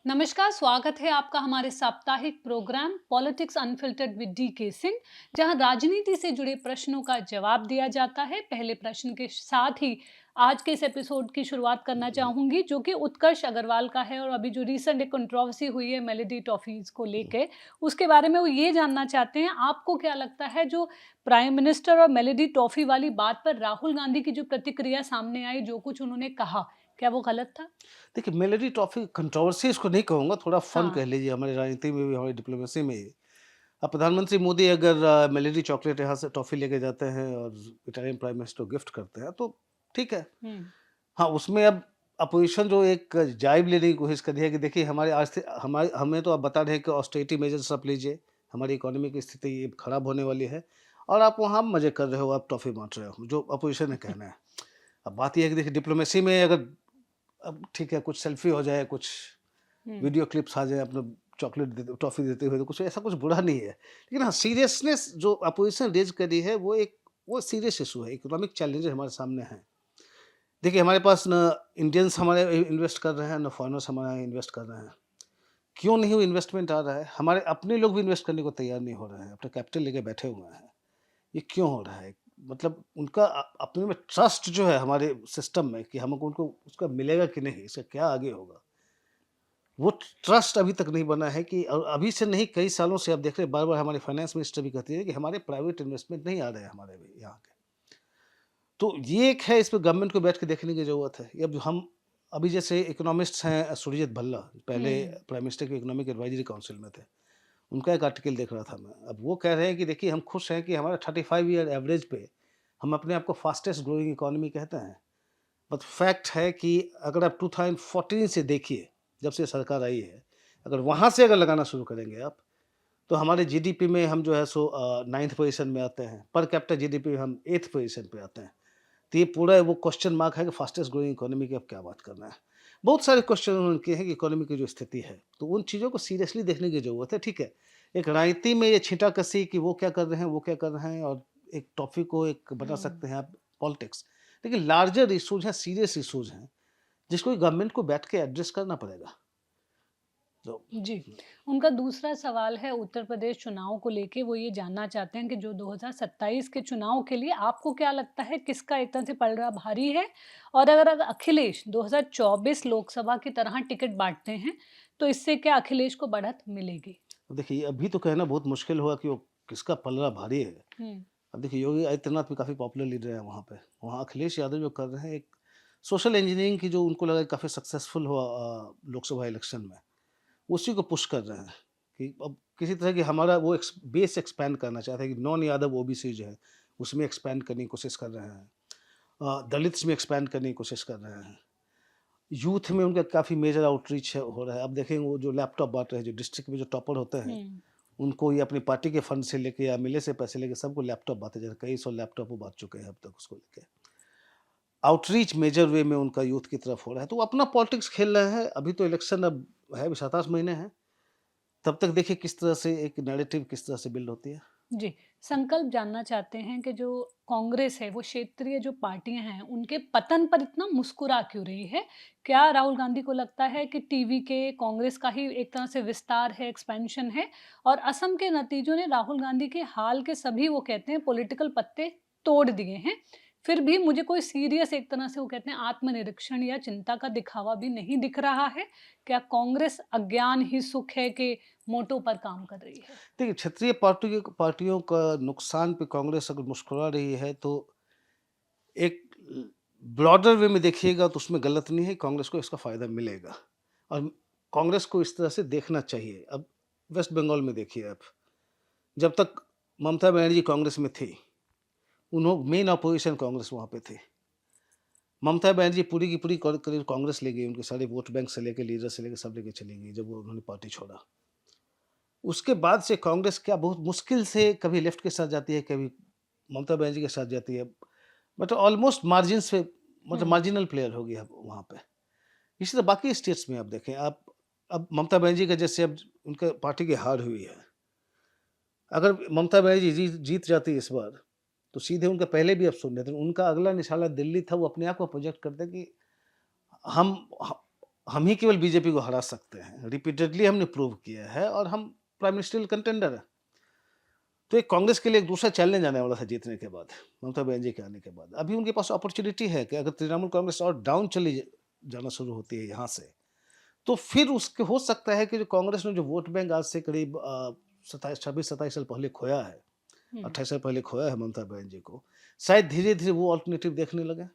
नमस्कार, स्वागत है आपका हमारे साप्ताहिक programme politics unfiltered with D K Singh, जहां राजनीति से जुड़े प्रश्नों का जवाब दिया जाता है। पहले प्रश्न के साथ ही आज के इस एपिसोड की शुरुआत करना चाहूंगी, जो कि उत्कर्ष अग्रवाल का है। और अभी जो रिसेंट एक कंट्रोवर्सी हुई है मेलेडी टॉफीज को लेके, उसके बारे में वो ये जानना चाहते हैं, आपको क्या लगता है जो प्राइम मिनिस्टर और मेलेडी टॉफी वाली बात पर राहुल गांधी की जो प्रतिक्रिया सामने आई, जो कुछ उन्होंने कहा, क्या वो गलत था? देखिए, मेलोडी टॉफ़ी कंट्रोवर्सी इसको नहीं कहूँगा, थोड़ा फ़न हाँ। कह लीजिए हमारी राजनीति में भी, हमारी डिप्लोमेसी में ही। अब प्रधानमंत्री मोदी अगर मेलोडी चॉकलेट यहाँ से टॉफ़ी लेके जाते हैं और इटालियन प्राइम मिनिस्टर को गिफ्ट करते हैं, तो ठीक है। हम्म। हाँ, उसमें अब अपोज़िशन जो एक जाइब लेने की कोशिश कर रही है कि देखिए हमारे आज से हमारे हमें तो आप बता रहे हैं कि ऑस्टेरिटी मेजर्स आप लीजिए, हमारी इकोनॉमी की स्थिति खराब होने वाली है और आप वहाँ मज़े कर रहे हो, आप टॉफ़ी बाँट रहे हो, जो अपोज़िशन ने कहना है। अब बात ये है कि देखिए डिप्लोमेसी में अगर अब ठीक है, कुछ सेल्फ़ी हो जाए, कुछ हुँ, वीडियो क्लिप्स आ जाएँ, अपना चॉकलेट देते टॉफ़ी देते हुए, तो कुछ ऐसा कुछ बुरा नहीं है। लेकिन हाँ, सीरियसनेस जो अपोज़िशन रेज़ करी है, वो सीरियस इश्यू है, इकोनॉमिक चैलेंजेज़ हमारे सामने हैं। देखिए, हमारे पास ना इंडियंस हमारे इन्वेस्ट कर रहे हैं, ना फ़ॉरेनर्स हमारे यहाँ इन्वेस्ट कर रहे हैं। क्यों नहीं वो इन्वेस्टमेंट आ रहा है? हमारे अपने लोग भी इन्वेस्ट करने को तैयार नहीं हो रहे हैं, अपना कैपिटल लेके बैठे हुए हैं। ये क्यों हो रहा है? मतलब उनका अपने में ट्रस्ट जो है हमारे सिस्टम में कि हमको उनको उसका मिलेगा कि नहीं, इसका क्या आगे होगा? वो ट्रस्ट अभी तक नहीं बना है कि और अभी से नहीं कई सालों से आप देख रहे हैं बार-बार हमारे फाइनेंस मिनिस्टर भी कहती है कि हमारे प्राइवेट इन्वेस्टमेंट नहीं आ रहे हैं हमारे भी यहाँ के। तो ये एक है इस पे गवर्नमेंट को बैठ के देखने की ज़रूरत है। ये अब हम अभी जैसे इकोनॉमिस्ट्स हैं सुरजीत भल्ला, पहले हुँ, प्राइम मिनिस्टर के इकोनॉमिक एडवाइजरी काउंसिल में थे। उनका एक आर्टिकल देख रहा था मैं। अब वो कह रहे हैं कि देखिए हम खुश हैं कि हमारा 35 ईयर एवरेज पे हम अपने आप को फास्टेस्ट ग्रोइंग इकोनॉमी कहते हैं। बट फैक्ट है कि अगर आप 2014 से देखिए, जब से सरकार आई है, अगर वहाँ से अगर लगाना शुरू करेंगे आप, तो हमारे जीडीपी में हम जो है सो 9th पोज़ीशन में आते हैं। पर कैपिटा जीडीपी में हम 8th पोज़ीशन पे आते हैं। तो ये पूरा वो क्वेश्चन मार्क है कि फास्टेस्ट ग्रोइंग इकोनॉमी की अब क्या बात करना है। बहुत सारे क्वेश्चन उन्होंने किए हैं कि इकोनॉमी की जो स्थिति है, तो उन चीज़ों को सीरियसली देखने की ज़रूरत है, ठीक है। एक राजनीति में ये छींटा-कसी कि वो क्या कर रहे हैं, वो क्या कर रहे हैं और एक टॉपिक को एक बना हुँ। सकते हैं आप पॉलिटिक्स। लेकिन लार्जर इश्यूज़ हैं, सीरियस इश्यूज़ हैं, जिसको गवर्नमेंट को बैठ के एड्रेस करना पड़ेगा। तो जी। उनका दूसरा सवाल है उत्तर प्रदेश चुनाव को लेके, वो ये जानना चाहते हैं कि जो 2027 के चुनाव के लिए आपको क्या लगता है किसका एक तरह से पलड़ा भारी है? और अगर अखिलेश 2024 लोकसभा की तरह टिकट बाँटते हैं, तो इससे क्या अखिलेश को बढ़त मिलेगी? देखिए, अभी तो कहना बहुत मुश्किल होगा कि वो किसका पलड़ा भारी है। हुँ, अब देखिए योगी आदित्यनाथ भी काफ़ी पॉपुलर लीडर हैं वहाँ पे। वहाँ अखिलेश यादव जो कर रहे हैं एक सोशल इंजीनियरिंग की जो उनको लगा काफ़ी सक्सेसफुल हुआ लोकसभा इलेक्शन में, उसी को पुश कर रहे हैं कि अब किसी तरह की हमारा वो बेस एक्सपैंड करना चाहते हैं कि नॉन यादव ओबीसी जो है, उसमें एक्सपैंड करने की कोशिश कर रहे हैं। दलित्स में एक्सपैंड करने की कोशिश कर रहे हैं। यूथ में उनका काफ़ी मेजर आउटरीच है हो रहा है। अब देखेंगे वो जो लैपटॉप बाँट रहे हैं, जो डिस्ट्रिक्ट में जो टॉपर होते हैं, हुँ। उनको ये अपनी पार्टी के फंड से लेके या एमएलए से पैसे लेके सबको लैपटॉप बाँटे जा रहे हैं। कई सौ लैपटॉप वो बाँट चुके हैं अब तक उसको लेके। आउटरीच मेजर वे में उनका यूथ की तरफ हो रहा है, तो वो अपना पॉलिटिक्स खेल रहे हैं। अभी तो इलेक्शन अब है भी 7-8 महीने हैं। तब तक देखिए किस तरह से एक नैरेटिव किस तरह से बिल्ड होती है। जी, संकल्प जानना चाहते हैं कि जो कांग्रेस है, वो क्षेत्रीय जो पार्टियाँ हैं, उनके पतन पर इतना मुस्कुरा क्यों रही है? क्या राहुल गांधी को लगता है कि टीवी के कांग्रेस का ही एक तरह से विस्तार है, एक्सपेंशन है? और असम के नतीजों ने राहुल गांधी के हाल के सभी वो कहते हैं पॉलिटिकल पत्ते तोड़ दिए हैं। फिर भी मुझे कोई सीरियस एक तरह से वो कहते हैं आत्मनिरीक्षण या चिंता का दिखावा भी नहीं दिख रहा है। क्या कांग्रेस अज्ञान ही सुख है के मोटो पर काम कर रही है? देखिए क्षेत्रीय पार्टियों का नुकसान पे कांग्रेस अगर मुस्कुरा रही है तो एक ब्रॉडर वे में देखिएगा तो उसमें गलत नहीं है, कांग्रेस को इसका फ़ायदा मिलेगा और कांग्रेस को इस तरह से देखना चाहिए। अब वेस्ट बंगाल में देखिए आप, जब तक ममता बनर्जी कांग्रेस में थी, मेन अपोज़िशन कांग्रेस वहाँ पे थी। ममता बनर्जी पूरी की पूरी करीब कांग्रेस ले गई, उनके सारे वोट बैंक से लेके, लीडर से लेके सब लेके चली गई जब वो उन्होंने पार्टी छोड़ा। उसके बाद से कांग्रेस क्या बहुत मुश्किल से कभी लेफ्ट के साथ जाती है, कभी ममता बनर्जी के साथ जाती है। मतलब ऑलमोस्ट मार्जिन्स पे मतलब हुँ। मार्जिनल प्लेयर हो गया अब वहाँ पे। इसी तरह बाकी स्टेट्स में आप देखें आप अब ममता बनर्जी का जैसे अब उनका पार्टी की हार हुई है। अगर ममता बनर्जी जीत जाती इस बार, तो सीधे उनका पहले भी आप सुन रहे थे, उनका अगला निशाना दिल्ली था, वो अपने आप को प्रोजेक्ट करते कि हम ह हम ही केवल बीजेपी को हरा सकते हैं। रिपीटेडली हमने प्रूव किया है और हम प्राइम मिनिस्ट्रियल कंटेंडर हैं। तो एक कांग्रेस के लिए एक दूसरा चैलेंज आने वाला था जीतने के बाद, ममता बनर्जी के आने के बाद। अभी उनके पास अपॉर्च्युनिटी है कि अगर तृणमूल कांग्रेस और डाउन चली जाना शुरू होती है यहाँ से, तो फिर उसके हो सकता है कि जो कांग्रेस ने जो वोट बैंक आज से करीब 26-27 साल पहले खोया है, हुँ, 28 साल पहले खोया है ममता बनर्जी को, शायद धीरे-धीरे वो अल्टरनेटिव देखने लगे।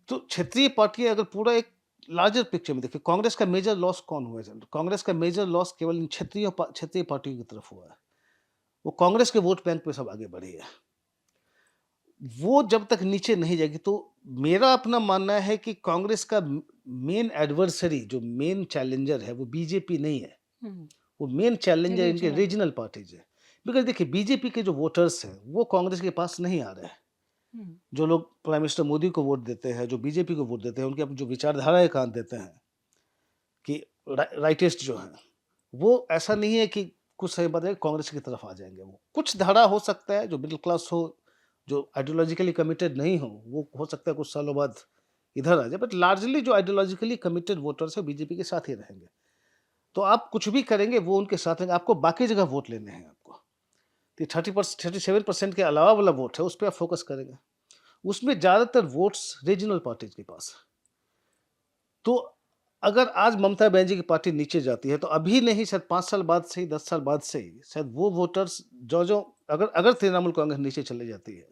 तो क्षेत्रीय पार्टियाँ अगर पूरा एक लार्जर पिक्चर में देखिए, कांग्रेस का मेजर लॉस कौन हुआ है? कांग्रेस का मेजर लॉस केवल इन क्षेत्रीय पार्टियों की तरफ हुआ है। वो कांग्रेस के वोट बैंक पे सब आगे बढ़ी है। वो जब तक नीचे नहीं जाएगी, तो मेरा अपना मानना है कि कांग्रेस का मेन एडवर्सरी, जो मेन चैलेंजर है, वो बीजेपी नहीं है। हुँ, वो मेन चैलेंजर इनके रीजनल। रीजनल पार्टीज है। बिकॉज देखिए, बीजेपी के जो वोटर्स हैं वो कांग्रेस के पास नहीं आ रहे हैं। हुँ, जो लोग प्राइम मिनिस्टर मोदी को वोट देते हैं, जो बीजेपी को वोट देते हैं, उनकी अपनी जो विचारधारा एक आंक देते हैं कि राइटिस्ट जो हैं, वो ऐसा नहीं है कि कुछ समय बाद कांग्रेस की तरफ आ जाएंगे। वो कुछ धारा हो सकता है जो मिडिल क्लास हो, जो आइडियोलॉजिकली कमिटेड नहीं वो हो सकता है कुछ सालों बाद इधर आ जाए, बट लार्जली जो आइडियोलॉजिकली कमिटेड वोटर्स है बीजेपी के साथ ही रहेंगे। तो आप कुछ भी करेंगे वो उनके साथ रहेंगे, आपको बाकी जगह वोट लेने हैं आपको। तो 37% के अलावा वाला वोट है, उस पे आप फोकस करेंगे। उसमें ज़्यादातर वोट्स रीजनल पार्टीज़ के पास है। तो अगर आज ममता बनर्जी की पार्टी नीचे जाती है, तो अभी नहीं, शायद 5 साल बाद से ही, 10 साल बाद से ही, शायद वो वोटर्स जो अगर अगर तृणमूल कांग्रेस नीचे चली जाती है,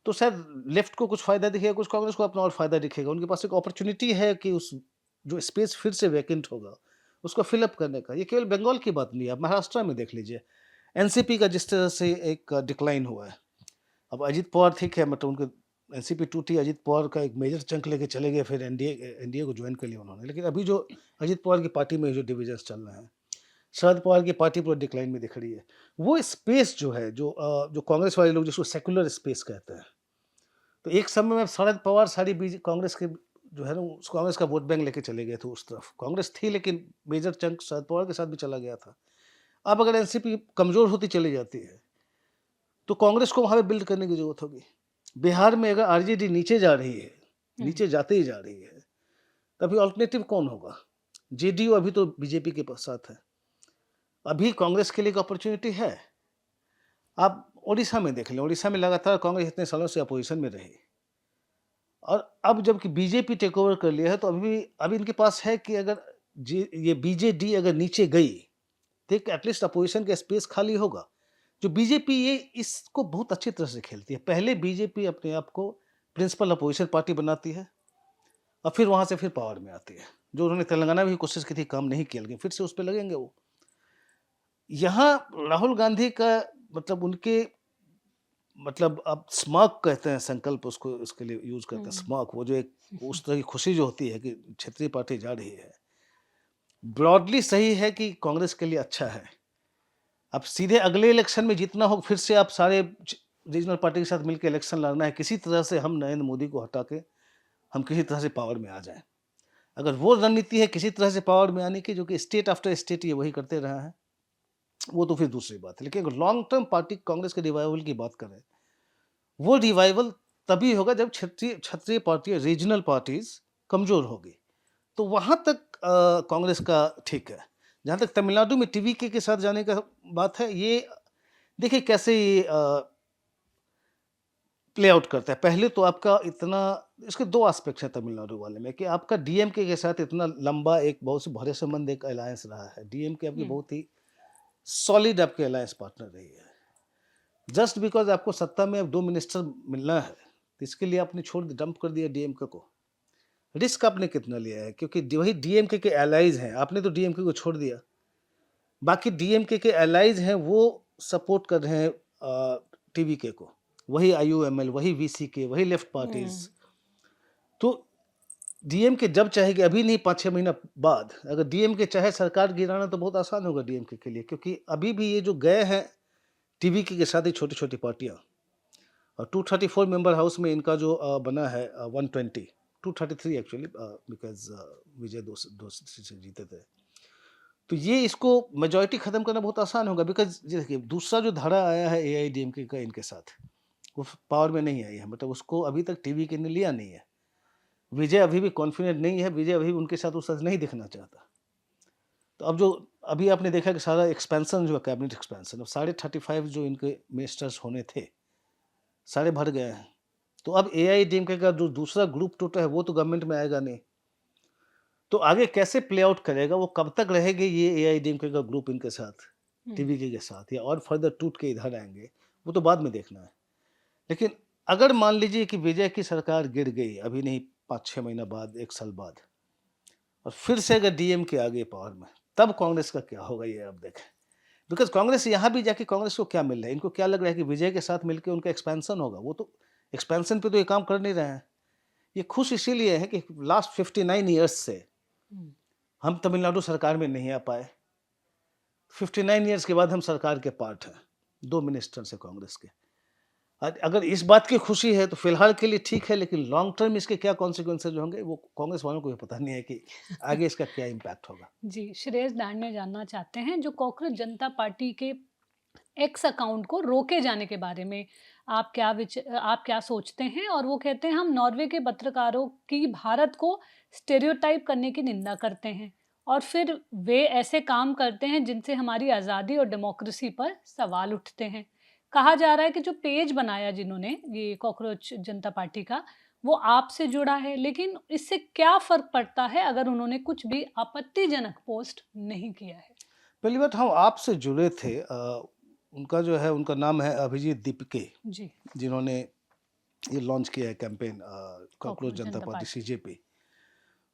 तो शायद लेफ्ट को कुछ फ़ायदा दिखेगा, कुछ कांग्रेस को अपना और फ़ायदा दिखेगा। उनके पास एक अपॉर्च्युनिटी है कि उस जो स्पेस फिर से वैकेंट होगा, उसको फिल अप करने का। ये केवल बंगाल की बात नहीं है, आप महाराष्ट्र में देख लीजिए। एनसीपी का जिस तरह से एक डिक्लाइन हुआ है। अब अजित पवार ठीक है, मतलब उनके एनसीपी टूटी, अजित पवार का एक मेजर चंक लेके चले गए, फिर एनडीए एनडीए को ज्वाइन कर लिया उन्होंने। लेकिन अभी जो अजित पवार की पार्टी में जो डिविजन्स चल रहे हैं, शरद पवार की पार्टी पूरा डिक्लाइन में दिख रही है। वो स्पेस जो है, जो कांग्रेस वाले लोग जिसको सेक्युलर स्पेस कहते हैं, तो एक समय में शरद पवार सारी कांग्रेस के जो है ना, उस कांग्रेस का वोट बैंक लेके चले गए थे उस तरफ। कांग्रेस थी लेकिन मेजर चंक शरद पवार के साथ भी चला गया था। अब अगर एनसीपी कमजोर होती चली जाती है, तो कांग्रेस को वहां पे बिल्ड करने की जरूरत होगी। बिहार में अगर आरजेडी नीचे जा रही है, हुँ, नीचे जाते ही जा रही है, तभी अल्टरनेटिव कौन होगा? जेडीयू अभी तो बीजेपी के साथ है। अभी कांग्रेस के लिए एक अपॉर्चुनिटी है। आप ओडिशा में देख लें, ओडिशा में लगातार कांग्रेस इतने सालों से अपोजिशन में रही, और अब जबकि बीजेपी टेक ओवर कर लिया है, तो अभी इनके पास है कि अगर ये बीजेडी अगर नीचे गई, तो एटलीस्ट अपोजिशन का स्पेस खाली होगा। जो बीजेपी ये इसको बहुत अच्छी तरह से खेलती है। पहले बीजेपी अपने आप को प्रिंसिपल अपोजिशन पार्टी बनाती है, और फिर वहाँ से फिर पावर में आती है। जो उन्होंने तेलंगाना में भी कोशिश की थी, काम नहीं किया, लेकिन फिर से उस पे लगेंगे वो। यहाँ राहुल गांधी का मतलब उनके मतलब आप स्मार्क कहते हैं, संकल्प उसको उसके लिए यूज़ करते हैं, हुँ, स्मार्क, वो जो एक उस तरह की खुशी जो होती है कि क्षेत्रीय पार्टी जा रही है। ब्रॉडली सही है कि कांग्रेस के लिए अच्छा है। अब सीधे अगले इलेक्शन में जीतना हो, फिर से आप सारे रीजनल पार्टी के साथ मिलकर इलेक्शन लड़ना है, किसी तरह से हम नरेंद्र मोदी को हटा के हम किसी तरह से पावर में आ जाएं। अगर वो रणनीति है किसी तरह से पावर में आने की, जो कि स्टेट आफ्टर स्टेट ये वही करते रहा है, वो तो फिर दूसरी बात है। लेकिन अगर लॉन्ग टर्म पार्टी कांग्रेस के रिवाइवल की बात करें, वो रिवाइवल तभी होगा जब क्षत्रिय क्षत्रिय पार्टी, रीजनल पार्टीज कमजोर होगी। तो वहां तक कांग्रेस का ठीक है। जहां तक तमिलनाडु में टीवीके के साथ जाने का बात है, ये देखिए कैसे ये प्ले आउट करता है। पहले तो आपका इतना, इसके 2 एस्पेक्ट्स हैं तमिलनाडु वाले में, कि आपका डीएमके के साथ इतना लंबा एक बहुत से भरोसेमंद एक अलायंस रहा है। डीएमके आपकी हुँ, बहुत ही सॉलिड आपके अलायंस पार्टनर रही है। जस्ट बिकॉज़ आपको सत्ता में अब 2 मिनिस्टर मिलना है, तो इसके लिए आपने डंप कर दिया डीएमके को। रिस्क आपने कितना लिया है? क्योंकि वही डीएमके के एलाइज़ हैं, आपने तो डीएमके को छोड़ दिया। बाकी डीएमके के एलाइज़ हैं, वो सपोर्ट कर रहे हैं टीवीके को। वही आईयूएमएल, वही वीसीके, वही लेफ्ट पार्टीज़। हुँ, तो डीएमके जब चाहेगी, अभी नहीं 5-6 महीना बाद, अगर डीएमके चाहे सरकार गिराना, तो बहुत आसान होगा डीएमके के लिए, क्योंकि अभी भी ये जो गए हैं टीवीके के साथ ही छोटी-छोटी पार्टियाँ, और 234 मेंबर हाउस में इनका जो बना है 120, 233 एक्चुअली, बिकॉज़ विजय दो सीट से जीते थे। तो ये इसको मेजॉरिटी खत्म करना बहुत आसान होगा, बिकॉज़ ये देखिए दूसरा जो धारा आया है एआईएडीएमके का इनके साथ, वो पावर में नहीं आई है, मतलब उसको अभी तक टीवीके ने लिया नहीं है। विजय अभी भी कॉन्फिडेंट नहीं है, विजय अभी भी उनके साथ वो सच नहीं दिखना चाहता। तो अब जो अभी आपने देखा कि सारा एक्सपेंशन जो है कैबिनेट एक्सपेंशन, अब साढ़े 35 जो इनके मिनिस्टर्स होने थे, सारे भर गए हैं। तो अब एआईएडीएमके का जो दूसरा ग्रुप टोटल है वो तो गवर्नमेंट में आएगा नहीं। तो आगे कैसे प्ले आउट करेगा, वो कब तक रहेंगे ये एआईएडीएमके का ग्रुप इनके साथ, हुँ, टीवीके के साथ, या और फर्दर टूट के इधर आएँगे, वो तो बाद में देखना है। लेकिन अगर मान लीजिए कि विजय की सरकार गिर गई, अभी नहीं 5-6 महीना बाद, 1 साल बाद, और फिर से अगर डीएमके आ गई पावर में, तब कांग्रेस का क्या होगा ये अब देखें। बिकॉज़ कांग्रेस यहाँ भी जाके कांग्रेस को क्या मिल रहा है? इनको क्या लग रहा है कि विजय के साथ मिलके उनका एक्सपेंशन होगा? वो तो एक्सपेंशन पे तो ये काम कर नहीं रहे हैं। ये खुश इसीलिए हैं कि लास्ट 59 इयर्स से हुँ। हम तमिलनाडु सरकार में नहीं आ पाए। 59 इयर्स के बाद हम सरकार के पार्ट हैं। 2 मिनिस्टर्स हैं कांग्रेस के। अगर इस बात की खुशी है तो फिलहाल के लिए ठीक है, लेकिन लॉन्ग टर्म इसके क्या कॉन्सिक्वेंसेज़ होंगे वो कांग्रेस वालों को भी पता नहीं है कि आगे इसका क्या इम्पैक्ट होगा। जी, श्रेयस दांडे जानना चाहते हैं जो कॉकरोच जनता पार्टी के एक्स अकाउंट को रोके जाने के बारे में आप क्या सोचते हैं? और वो कहते हैं हम नॉर्वे के पत्रकारों की भारत को स्टेरियोटाइप करने की निंदा करते हैं और फिर वे ऐसे काम करते हैं जिनसे हमारी आज़ादी और डेमोक्रेसी पर सवाल उठते हैं। कहा जा रहा है कि जो पेज बनाया जिन्होंने ये कॉकरोच जनता पार्टी का, वो आपसे जुड़ा है, लेकिन इससे क्या फ़र्क पड़ता है अगर उन्होंने कुछ भी आपत्तिजनक पोस्ट नहीं किया है? पहली बात, हम आपसे जुड़े थे, उनका जो है उनका नाम है अभिजीत दीपके, जी, जिन्होंने ये लॉन्च किया है कैंपेन कॉकरोच कॉकरोच जनता जनता पार्टी पार्टी। सीजेपी।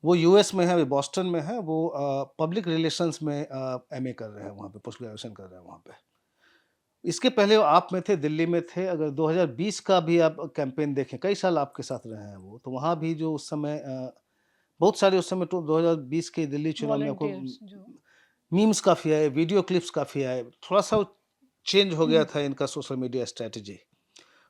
वो यूएस में है, अभी बॉस्टन में है, वो पब्लिक रिलेशंस में एमए कर रहे हैं वहाँ पे, पोस्ट ग्रेजुएशन कर रहे हैं वहाँ पे। इसके पहले वो आप में थे, दिल्ली में थे। अगर 2020 का भी आप कैंपेन देखें, कई साल आपके साथ रहे हैं वो, तो वहाँ भी जो उस समय बहुत सारे उस समय तो 2020 के दिल्ली चुनाव में आपको वॉलंटियर्स जो मीम्स काफ़ी आए, वीडियो क्लिप्स काफ़ी आए। थोड़ा-सा वो चेंज हो गया हुँ, था इनका सोशल मीडिया स्ट्रैटेजी।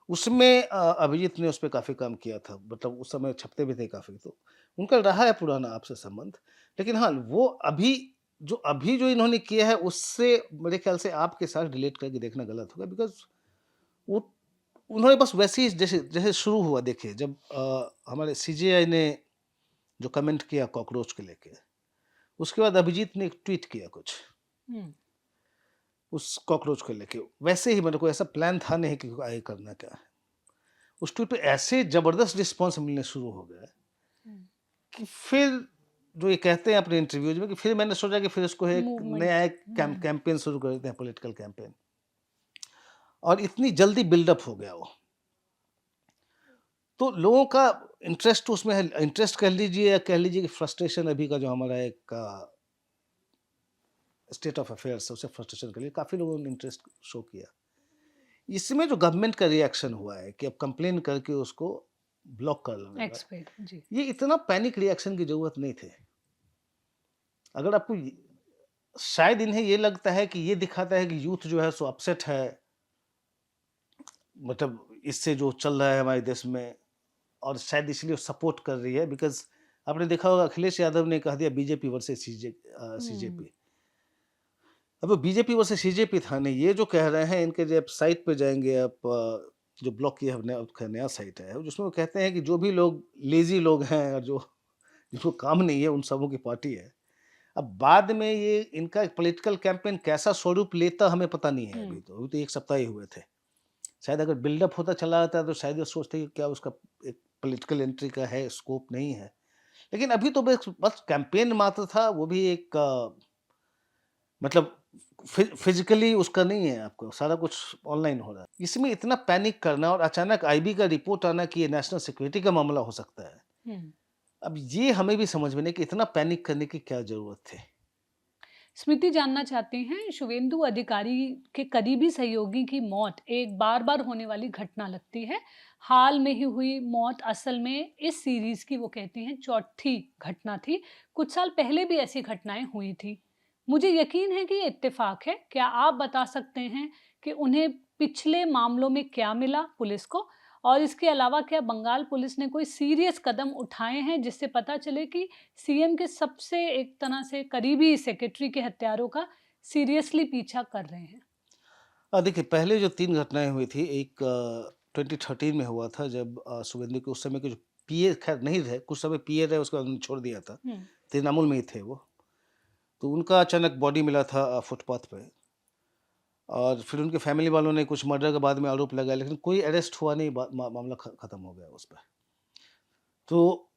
उसमें अभिजीत ने उसपे काफ़ी काम किया था, मतलब उस समय छपते भी थे काफ़ी, तो उनका रहा है पुराना आपसे संबंध। लेकिन हाँ, वो अभी जो इन्होंने किया है, उससे मेरे ख़्याल से आपके साथ रिलेट करके देखना गलत होगा, बिकॉज़ वो उन्होंने बस वैसे ही जैसे जैसे शुरू हुआ, देखिए जब हमारे सीजेआई ने जो कमेंट किया कॉकरोच को लेके, उसके बाद अभिजीत ने एक ट्वीट किया कुछ, हुँ, उस कॉकरोच को लेके। वैसे ही मेरे को ऐसा प्लान था नहीं कि आगे करना क्या है। उस ट्वीट पे ऐसे ज़बरदस्त रिस्पॉन्स मिलने शुरू हो गए हुँ, कि फिर जो ये कहते हैं अपने इंटरव्यूज़ में, कि फिर मैंने सोचा कि फिर इसको एक नया मूवमेंट एक हुँ, कैंपेन शुरू कर देते हैं, पॉलिटिकल कैंपेन। और इतनी जल्दी बिल्डअप हो गया वो। तो लोगों का इंटरेस्ट उसमें है, इंटरेस्ट कह लीजिए या कह लीजिए कि फ्रस्ट्रेशन अभी का जो हमारा एक स्टेट ऑफ अफेयर्स है, उसे फ्रस्ट्रेशन के लिए काफ़ी लोगों ने इंटरेस्ट शो किया। इसमें जो गवर्नमेंट का रिएक्शन हुआ है कि अब कंप्लेन करके उसको ब्लॉक कर देगा, एक्सपेक्ट जी। ये इतना पैनिक रिएक्शन की ज़रूरत नहीं थी। अगर आपको शायद इन्हें ये लगता है कि ये दिखाता है कि यूथ जो है सो अपसेट है, मतलब इससे जो चल रहा है हमारे देश में, और शायद इसलिए सपोर्ट कर रही है, बिकॉज़ आपने देखा होगा अखिलेश यादव ने कह दिया बीजेपी वर्सेस हुँ, सीजेपी। अब वो बीजेपी वर्सेस सीजेपी था नहीं, ये जो कह रहे हैं, इनके जब साइट पे जाएँगे आप, जो ब्लॉक किया है उसका नया साइट है, जिसमें वो कहते हैं कि जो भी लोग लेज़ी लोग हैं और जो जिनको काम नहीं है, उन सबों की पार्टी है। अब बाद में ये इनका पॉलिटिकल कैंपेन कैसा स्वरूप लेता हमें पता नहीं है हुँ, अभी तो 1 सप्ताह ही हुए थे। शायद अगर बिल्डअप होता चला जाता तो शायद ये सोचते कि क्या उसका एक पॉलिटिकल एंट्री का है, स्कोप नहीं है। लेकिन अभी तो बस बस कैंपेन मात्र था, वो भी एक मतलब फिज़िकली उसका नहीं है, आपको सारा कुछ ऑनलाइन हो रहा है। इसमें इतना पैनिक करना और अचानक आईबी का रिपोर्ट आना कि ये नेशनल सिक्योरिटी का मामला हो सकता है। हुँ। अब ये हमें भी समझ में नहीं कि इतना पैनिक करने की क्या ज़रूरत थी? स्मृति जानना चाहती हैं शुभेंदु अधिकारी के करीबी सहयोगी की मौत एक बार-बार होने वाली घटना लगती है। हाल में ही हुई मौत असल में इस सीरीज़ की वो कहती हैं चौथी घटना थी। कुछ साल पहले भी ऐसी घटनाएँ हुई थी। मुझे यकीन है कि ये इत्तेफ़ाक है। क्या आप बता सकते हैं कि उन्हें पिछले मामलों में क्या मिला पुलिस को? और इसके अलावा क्या बंगाल पुलिस ने कोई सीरियस कदम उठाए हैं जिससे पता चले कि सीएम के सबसे एक तरह से करीबी सेक्रेटरी के हत्यारों का सीरियसली पीछा कर रहे हैं? देखिए, पहले जो 3 घटनाएँ हुई थी, एक 2013 में हुआ था जब शुभेंदु के उस समय के जो पीए खैर नहीं रहे, कुछ समय पीए रहे, उसके बाद उन्होंने छोड़ दिया था। हुँ। तृणमूल में ही थे वो। तो उनका अचानक बॉडी मिला था फुटपाथ पे, और फिर उनके फैमिली वालों ने कुछ मर्डर के बाद में आरोप लगाया, लेकिन कोई अरेस्ट हुआ नहीं, मामला खत्म हो गया उस पे। तो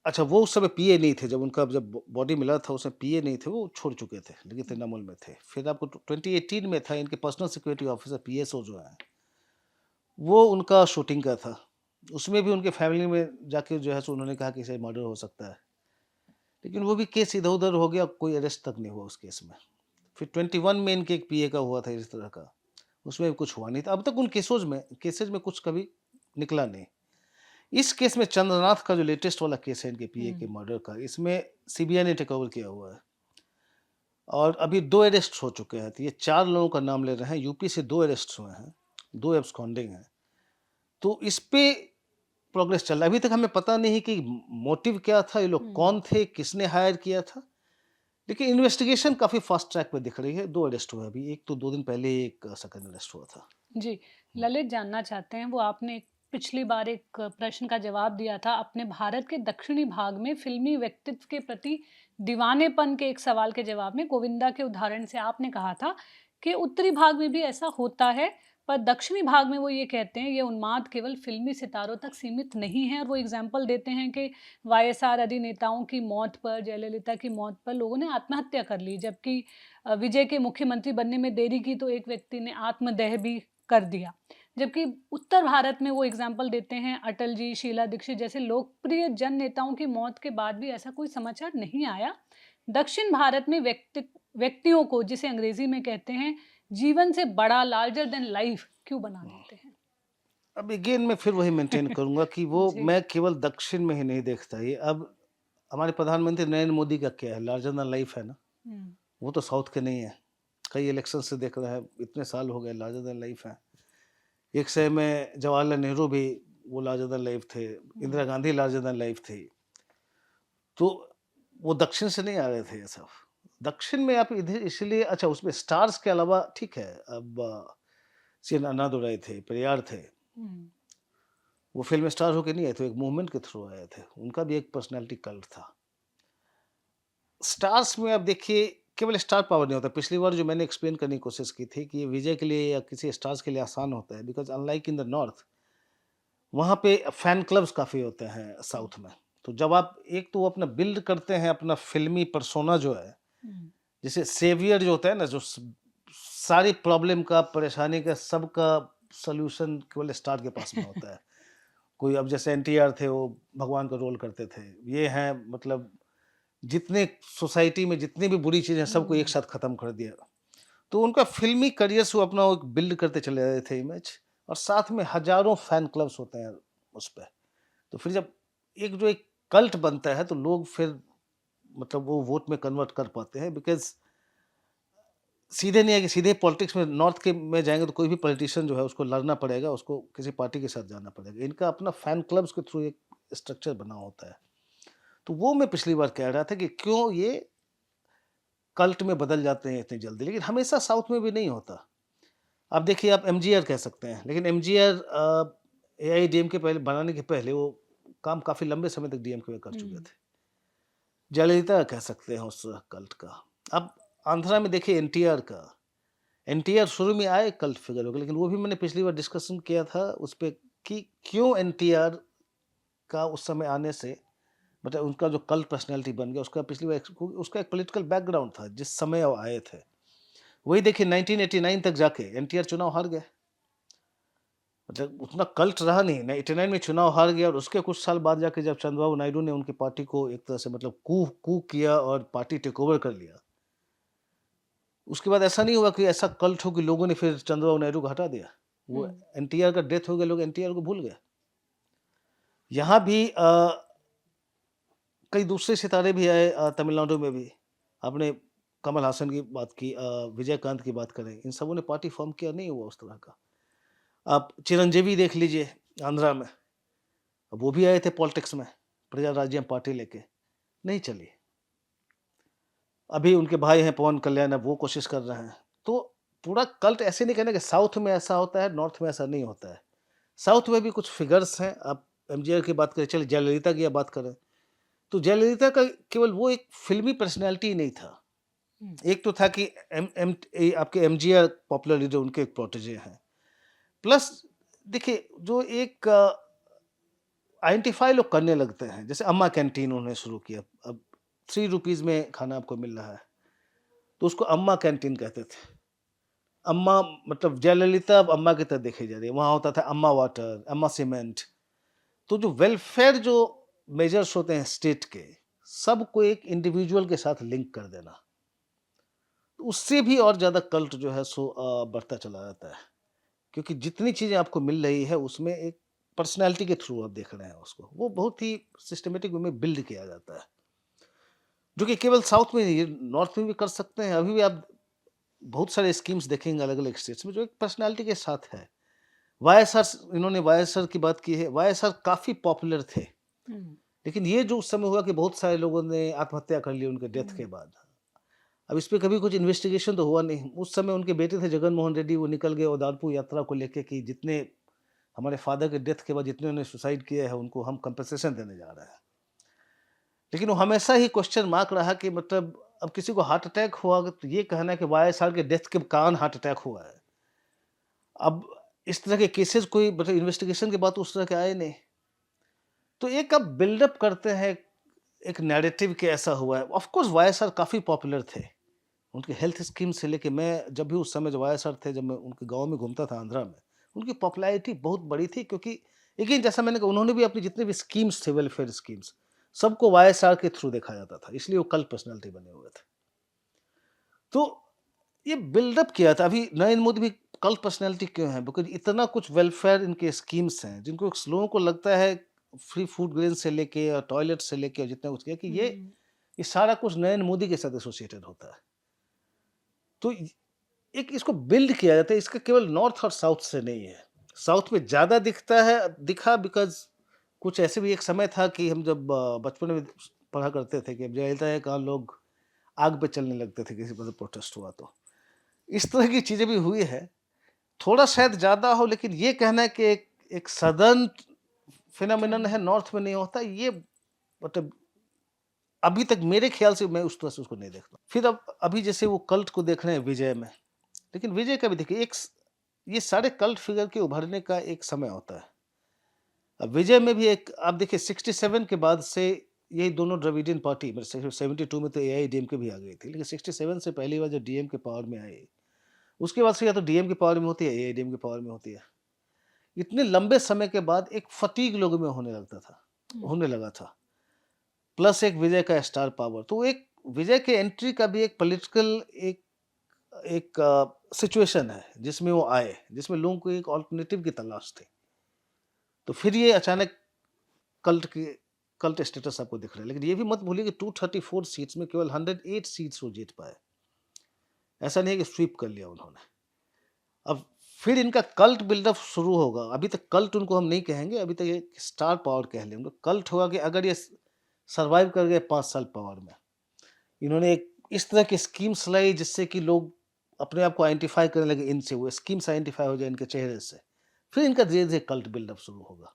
अच्छा, वो उस समय पीए नहीं थे, जब उनका जब बॉडी मिला था उसमें पीए नहीं थे, वो छोड़ चुके थे, लेकिन तृणमूल में थे। फिर आपको 2018 में था, इनके पर्सनल सिक्योरिटी ऑफिसर पीएसओ जो है, वो उनका शूटिंग का था। उसमें भी उनके फैमिली में जाके जो है सो उन्होंने कहा कि शायद मर्डर हो सकता है। लेकिन वो भी केस इधर-उधर हो गया, कोई अरेस्ट तक नहीं हुआ उस केस में। फिर 21 में इनके एक पीए का हुआ था इस तरह का, उसमें भी कुछ हुआ नहीं था। अब तक उन केसेज़ में कुछ कभी निकला नहीं। इस केस में चंद्रनाथ का जो लेटेस्ट वाला केस है इनके पीए के हुँ। मर्डर का, इसमें सीबीआई ने टेक ओवर किया हुआ है, और अभी 2 अरेस्ट हो चुके हैं। तो ये 4 लोगों का नाम ले रहे हैं, यूपी से 2 अरेस्ट हुए हैं, 2 एब्सकॉन्डिंग हैं। तो इस पे प्रोग्रेस चल रहा है। अभी तक हमें पता नहीं है कि मोटिव क्या था, ये लोग हुँ। कौन थे, किसने हायर किया था? लेकिन इन्वेस्टिगेशन काफ़ी फास्ट ट्रैक पे दिख रही है। 2 अरेस्ट हुए हैं अभी, एक तो 2 दिन पहले एक सेकंड अरेस्ट हुआ था। जी, हुँ, ललित जानना चाहते हैं वो आपने पिछली बार एक प्रश्न का जवाब दिया था अपने भारत के दक्षिणी भाग में फ़िल्मी व्यक्तित्व के प्रति दीवानेपन के एक सवाल के जवाब में गोविंदा के उदाहरण से आपने कहा था कि उत्तरी भाग में भी ऐसा होता है, पर दक्षिणी भाग में वो ये कहते हैं ये उन्माद केवल फ़िल्मी सितारों तक सीमित नहीं है और वो एग्ज़ाम्पल देते हैं कि वाईएसआर आदि नेताओं की मौत पर, जयललिता की मौत पर लोगों ने आत्महत्या कर ली, जबकि विजय के मुख्यमंत्री बनने में देरी की तो एक व्यक्ति ने आत्मदाह भी कर दिया। जबकि उत्तर भारत में वो एग्ज़ाम्पल देते हैं अटल जी, शीला दीक्षित जैसे लोकप्रिय जन नेताओं की मौत के बाद भी ऐसा कोई समाचार नहीं आया। दक्षिण भारत में व्यक्तियों को जिसे अंग्रेज़ी में कहते हैं जीवन से बड़ा लार्जर दैन लाइफ़ क्यों बना हुँ। देते हैं? अब अगेन मैं फिर वही मेंटेन करूँगा कि वो जी। मैं केवल दक्षिण में ही नहीं देखता ये। अब हमारे प्रधानमंत्री नरेंद्र मोदी का क्या है, लार्जर दैन लाइफ है ना, हुँ, वो तो साउथ के नहीं है। कई इलेक्शन से देख रहे हैं, इतने साल हो गए, लार्जर दैन लाइफ है। एक समय में जवाहरलाल नेहरू भी वो लार्जर दैन लाइफ थे, इंदिरा हुँ, गांधी लार्जर दैन लाइफ थी। तो वो दक्षिण से नहीं आ रहे थे ये सब। दक्षिण में आप इधर इसलिए, अच्छा, उसमें स्टार्स के अलावा ठीक है, अब सी. एन. अन्नादुरई थे, पेरियार थे। हुँ, वो फ़िल्म स्टार होके नहीं आए थे, एक मूवमेंट के थ्रू आए थे। उनका भी एक पर्सनैलिटी कल्ट था। स्टार्स में आप देखिए, केवल स्टार पावर नहीं होता। पिछली बार जो मैंने एक्सप्लेन करने की कोशिश की थी कि ये विजय के लिए या किसी स्टार्स के लिए आसान होता है, because unlike in the north, वहाँ पे फैन क्लब्स काफ़ी होते हैं हुँ, साउथ में। तो जब आप एक तो वो अपना बिल्ड करते हैं अपना फ़िल्मी पर्सोना जो है, हुँ, जैसे सेवियर जो होता है ना, जो सारी प्रॉब्लम का, परेशानी का, सबका सॉल्यूशन केवल स्टार के पास में होता है। कोई, अब जैसे एनटीआर थे, वो भगवान का रोल करते थे। ये हैं, मतलब जितने सोसाइटी में जितनी भी बुरी चीज़ें हैं, सबको एक हुँ, साथ ख़त्म कर दिया। तो उनका फ़िल्मी करियर से वो अपना एक बिल्ड करते चले रहे थे इमेज, और साथ में हज़ारों फैन क्लब्स होते हैं उस पे। तो फिर जब एक कल्ट बनता है, तो लोग फिर, मतलब वो वोट में कन्वर्ट कर पाते हैं, बिकॉज़ सीधे नहीं है कि सीधे पॉलिटिक्स में नॉर्थ के में जाएँगे तो कोई भी पॉलिटिशियन जो है उसको लड़ना पड़ेगा, उसको किसी पार्टी के साथ जाना पड़ेगा। इनका अपना फैन क्लब्स के थ्रू एक स्ट्रक्चर बना होता है। तो वो मैं पिछली बार कह रहा था कि क्यों ये कल्ट में बदल जाते हैं इतनी जल्दी, लेकिन हमेशा साउथ में भी नहीं होता। आप देखिए, आप एमजीआर कह सकते हैं, लेकिन एमजीआर एआईएडीएमके पहले बनाने के पहले वो काम काफ़ी लंबे समय तक डीएमके में कर चुके हुँ, थे। जयललिता कह सकते हैं उस कल्ट का। अब आंध्रा में देखिए एनटीआर का। एनटीआर शुरू में आए कल्ट फिगर हो गए, लेकिन वो भी मैंने पिछली बार डिस्कशन किया था उस पे कि क्यों एनटीआर का उस समय आने से, मतलब उनका जो कल्ट पर्सनैलिटी बन गया, उसका पिछली बार उसका एक पॉलिटिकल बैकग्राउंड था जिस समय वो आए थे। वही देखिए 1989 तक जाके एनटीआर चुनाव हार गए। मतलब उतना कल्ट रहा नहीं, 89 में चुनाव हार गया, और उसके कुछ साल बाद जाके जब चंद्रबाबू नायडू ने उनकी पार्टी को एक तरह से, मतलब कू किया और पार्टी टेक ओवर कर लिया। उसके बाद ऐसा नहीं हुआ कि ऐसा कल्ट हो कि लोगों ने फिर चंद्रबाबू नायडू को हटा दिया। वो हुँ, एनटीआर का डेथ हो गया, लोग एनटीआर को भूल गए। यहाँ भी कई दूसरे सितारे भी आए, तमिलनाडु में भी। आपने कमल हासन की बात की, विजयकांत की बात करें, इन सबों ने पार्टी फ़ॉर्म किया, नहीं हुआ उस तरह का। आप चिरंजीवी देख लीजिए आंध्रा में, अब वो भी आए थे पॉलिटिक्स में, प्रजा राज्यम पार्टी लेके, नहीं चली। अभी उनके भाई हैं पवन कल्याण, अब वो कोशिश कर रहे हैं। तो पूरा कल्ट ऐसे नहीं कहना कि साउथ में ऐसा होता है, नॉर्थ में ऐसा नहीं होता है। साउथ में भी कुछ फिगर्स हैं, आप एमजीआर की बात करें, चलिए जयललिता की या बात करें, तो जयललिता का केवल वो एक फ़िल्मी पर्सनैलिटी नहीं था। हुँ, एक तो था कि एम एम ए आपके एमजीआर पॉपुलर लीडर उनके एक प्रोटेजे हैं। प्लस देखिए जो एक आइडेंटिफ़ाई लोग करने लगते हैं, जैसे अम्मा कैंटीन उन्होंने शुरू किया। अब ₹3 में खाना आपको मिल रहा है, तो उसको अम्मा कैंटीन कहते थे। अम्मा मतलब जयललिता अब अम्मा की तरह देखी जा रही है। वहाँ होता था अम्मा वाटर, अम्मा सीमेंट। तो जो वेलफेयर जो मेजर्स होते हैं स्टेट के, सबको एक इंडिविजुअल के साथ लिंक कर देना, तो उससे भी और ज़्यादा कल्ट जो है सो बढ़ता चला जाता है। क्योंकि जितनी चीज़ें आपको मिल रही है उसमें एक पर्सनैलिटी के थ्रू आप देख रहे हैं उसको। वो बहुत ही सिस्टमैटिक वे में बिल्ड किया जाता है। जो कि केवल साउथ में नहीं, नॉर्थ में भी कर सकते हैं। अभी भी आप बहुत सारे स्कीम्स देखेंगे अलग-अलग स्टेट्स में जो एक पर्सनैलिटी के साथ है। वाईएसआर इन्होंने वाईएसआर की बात की है, वाईएसआर काफ़ी पॉपुलर थे। हुँ, लेकिन ये जो उस समय हुआ कि बहुत सारे लोगों ने आत्महत्या कर ली उनके डेथ के हुँ, बाद। अब इस पे कभी कुछ इन्वेस्टिगेशन तो हुआ नहीं। उस समय उनके बेटे थे जगन मोहन रेड्डी, वो निकल गए उदारपुर यात्रा को लेके कि जितने हमारे फादर के डेथ के बाद जितने ने सुसाइड किया है उनको हम कंपनसेशन देने जा रहे हैं। लेकिन वो हमेशा ही क्वेश्चन मार्क रहा कि मतलब अब किसी को हार्ट अटैक हुआ तो ये कहना है कि वाईएसआर के डेथ के कारण हार्ट अटैक हुआ है। अब इस तरह के केसेस कोई मतलब इन्वेस्टिगेशन के बाद तो उस तरह के आए नहीं। तो एक आप बिल्डअप करते हैं एक नैरेटिव कि ऐसा हुआ है। ऑफ कोर्स वाईएसआर काफ़ी पॉपुलर थे। उनकी हेल्थ स्कीम से लेके मैं जब भी उस समय जब वाईएसआर थे, जब मैं उनके गाँव में घूमता था आंध्रा में, उनकी पॉपुलैरिटी बहुत बड़ी थी क्योंकि अगेन जैसा मैंने कहा उन्होंने भी अपनी जितने भी स्कीम्स थे वेलफेयर स्कीम्स, सबको वाईएसआर के थ्रू देखा जाता था। इसलिए वो कल्ट पर्सनैलिटी बने हुए थे। तो ये बिल्डअप किया था। अभी नरेंद्र मोदी भी कल्ट पर्सनैलिटी क्यों है? बिकॉज़ इतना कुछ वेलफेयर इनके स्कीम्स हैं, जिनको लोगों को लगता है फ्री फूड ग्रेन से लेके और टॉयलेट से लेके और जितना कुछ किया कि हुँ, ये सारा कुछ नरेंद्र मोदी के साथ एसोसिएटेड होता है। तो इ एक इसको बिल्ड किया जाता है, इसका केवल नॉर्थ और साउथ से नहीं है। साउथ में ज़्यादा दिखा बिकॉज़ कुछ ऐसे भी एक समय था कि हम जब बचपन में पढ़ा करते थे कि अब जयललिता के कारण लोग आग पे चलने लगते थे किसी पर प्रोटेस्ट हुआ तो। इस तरह की चीज़ें भी हुई है। थोड़ा शायद ज़्यादा हो लेकिन ये कहना है कि एक एक सदर्न फिनोमिनन है, ट्रेंड। नॉर्थ में नहीं होता, ये मतलब अभी तक मेरे ख़्याल से मैं उस तरह से उसको नहीं देखता। फिर अब अभी जैसे वो कल्ट को देख रहे हैं विजय में, लेकिन विजय का भी देखिए ये सारे कल्ट फिगर के उभरने का एक समय होता है। अब विजय में भी एक आप देखिए 67 के बाद से यही दोनों द्रविडियन पार्टी मतलब 72 में तो एआईएडीएमके भी आ गई थी, लेकिन 67 से पहली बार जब डीएमके पावर में आई, उसके बाद से या तो डीएमके पावर में होती है, एआईएडीएमके पावर में होती है। इतने लंबे समय के बाद एक फटीग लोगों में हुँ, होने लगा था। प्लस एक विजय का स्टार पावर, तो एक विजय के एंट्री का भी एक पॉलिटिकल एक एक सिचुएशन है जिसमें वो आए, जिसमें लोगों को एक अल्टरनेटिव की तलाश थी। तो फिर ये अचानक कल्ट के कल्ट स्टेटस आपको दिख रहा है। लेकिन ये भी मत भूलिए कि 234 सीट्स में केवल 108 सीट्स वो जीत पाए। ऐसा नहीं है कि स्वीप कर लिया उन्होंने। अब फिर इनका कल्ट बिल्डअप शुरू होगा। अभी तक कल्ट उनको हम नहीं कहेंगे, अभी तक एक स्टार पावर कह लेंगे। कल्ट होगा कि अगर ये सर्वाइव कर गए 5 साल पावर में। इन्होंने एक इस तरह की स्कीम्स लाई जिससे कि लोग अपने आप को आइडेंटिफ़ाई करने लगे इनसे, वो स्कीम्स आइडेंटिफ़ाई हो जाए इनके चेहरे से। फिर इनका धीरे-धीरे कल्ट बिल्डअप शुरू होगा।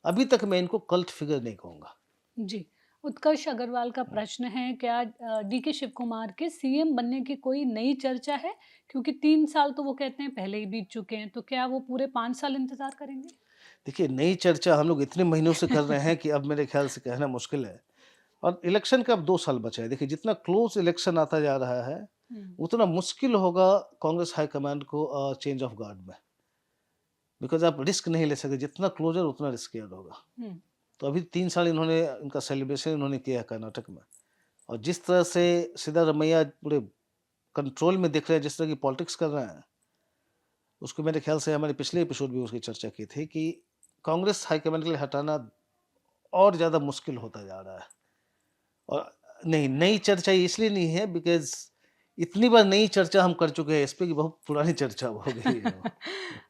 अभी तक मैं इनको कल्ट फिगर नहीं कहूँगा। जी। उत्कर्ष अग्रवाल का हुँ। प्रश्न है, क्या डीके शिव कुमार के सीएम बनने की कोई नई चर्चा है? क्योंकि 3 साल तो वो कहते हैं पहले ही बीत चुके हैं, तो क्या वो पूरे 5 साल इंतज़ार करेंगे? देखिए, नई चर्चा हम लोग इतने महीनों से कर रहे हैं कि अब मेरे ख्याल से कहना मुश्किल है और इलेक्शन का अब 2 साल बचा है। देखिए, जितना क्लोज़ इलेक्शन आता जा रहा है, हुँ, उतना मुश्किल होगा कांग्रेस हाईकमांड को चेंज ऑफ गार्ड में। बिकॉज़ आप रिस्क नहीं ले सकते, जितना क्लोज़र उतना रिस्कियर होगा। हुँ, तो अभी 3 साल इन्होंने इनका सेलिब्रेशन इन्होंने किया है कर्नाटक में और जिस तरह से सिद्धारमैया पूरे कंट्रोल में दिख रहे हैं, जिस तरह की पॉलिटिक्स कर रहे हैं, उसको मेरे ख्याल से हमारे पिछले एपिसोड में उसकी चर्चा की थी कि कांग्रेस हाईकमांड के लिए हटाना और ज़्यादा मुश्किल होता जा रहा है। और नहीं, नई चर्चा इसलिए नहीं है बिकॉज़ इतनी बार नई चर्चा हम कर चुके हैं इस पे कि बहुत पुरानी चर्चा हो गई है वो।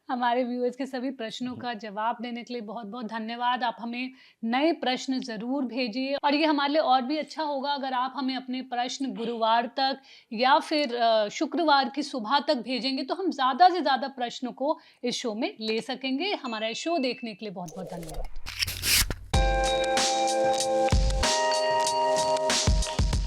हमारे व्यूअर्स के सभी प्रश्नों हुँ, का जवाब देने के लिए बहुत-बहुत धन्यवाद। आप हमें नए प्रश्न ज़रूर भेजिए और ये हमारे लिए और भी अच्छा होगा अगर आप हमें अपने प्रश्न गुरुवार तक या फिर शुक्रवार की सुबह तक भेजेंगे, तो हम ज़्यादा से ज़्यादा प्रश्नों को इस शो में ले सकेंगे। हमारा शो देखने के लिए बहुत-बहुत धन्यवाद।